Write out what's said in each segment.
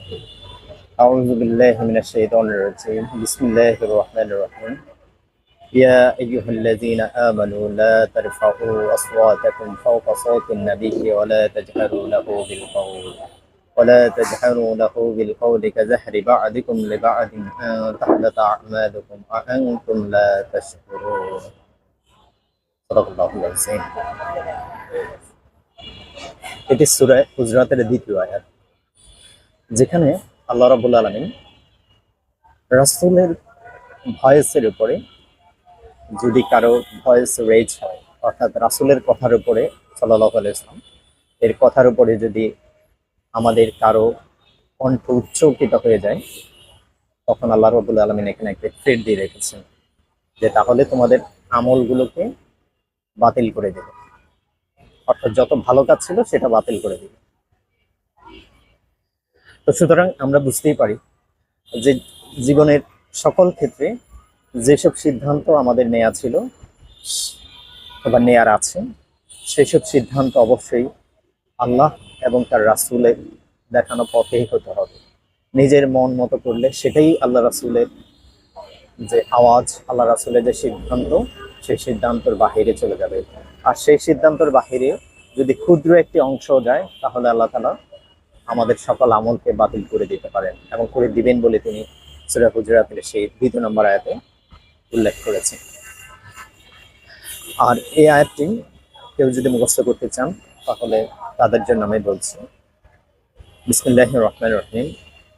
أعوذ بالله من الشيطان الرجيم بسم الله الرحمن الرحيم يا أيها الذين آمنوا لا ترفعوا أصواتكم فوق صوت النبي ولا تجهروا له بالقول كجهر بعضكم لبعض أن تحبط أعمالكم وأنتم لا تشكرون صدق الله العظيم এটি সূরা হুজরাতের দ্বিতীয় আয়াত, যেখানে আল্লাহ রাব্বুল আলামিন রাসূলের ভয়েসের উপরে, যদি কারো ভয়েস রেজ হয়, অর্থাৎ রাসূলের কথার উপরে সাল্লাল্লাহু আলাইহি ওয়াসাল্লাম এর কথার উপরে যদি আমাদের কারো কণ্ঠ উচ্চকিত হয়ে যায়, তখন আল্লাহ রাব্বুল আলামিন এখানে একটা থ্রেড দিয়ে রেখেছেন যে তাহলে তোমাদের আমলগুলোকে বাতিল করে দেবে, অর্থাৎ যত ভালো কাজ ছিল সেটা বাতিল করে দেবে। তো সুতরাং আমরা বুঝতেই পারি যে জীবনের সকল ক্ষেত্রে যেসব সিদ্ধান্ত আমাদের নেওয়া ছিল বা নেয়ার আছে, সেসব সিদ্ধান্ত অবশ্যই আল্লাহ এবং তার রাসূলের দেখানো পথেই হতে হবে। নিজের মন মতো করলে সেটাই আল্লাহ রাসূলের যে আওয়াজ, আল্লাহ রাসূলের যে সিদ্ধান্ত, সেই সিদ্ধান্তের বাহিরে চলে যাবে। আর সেই সিদ্ধান্তের বাহিরে যদি ক্ষুদ্র একটি অংশ যায়, তাহলে আল্লাহ তাআলা আমাদের সকল আমলকে বাতিল করে দিতে পারেন এবং করে দিবেন বলে তিনি সূরা হুজুরাতের সেই ২ নম্বর আয়াতে উল্লেখ করেছেন। আর এই আয়াতটি কেউ যদি মুখস্থ করতে চান, তাহলে তাদের জন্য আমি বলছি, বিসমিল্লাহির রহমানির রহিম।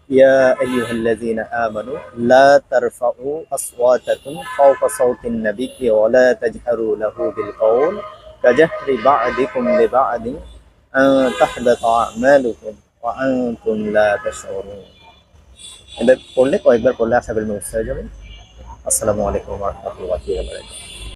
ইয়া আইয়ুহাল্লাযীনা আমানু লা তারফাউ আসওয়াতাকুম ফাওকা সাওতিন নাবিয়্যি ওয়া লা তাজহারু লাহু বিল কওল কাজাহরি বা'দিকুম লিবা'দিন আন তাহবাতা আমালুকুম ওয়া আনতুম লা তাশউরুন। এটা পড়লে, কয়েকবার পড়লে আশা করি মুখস্থ হয়ে যাবে। আসসালামু আলাইকুম ওয়া রাহমাতুল্লাহি ওয়া বারাকাতুহু।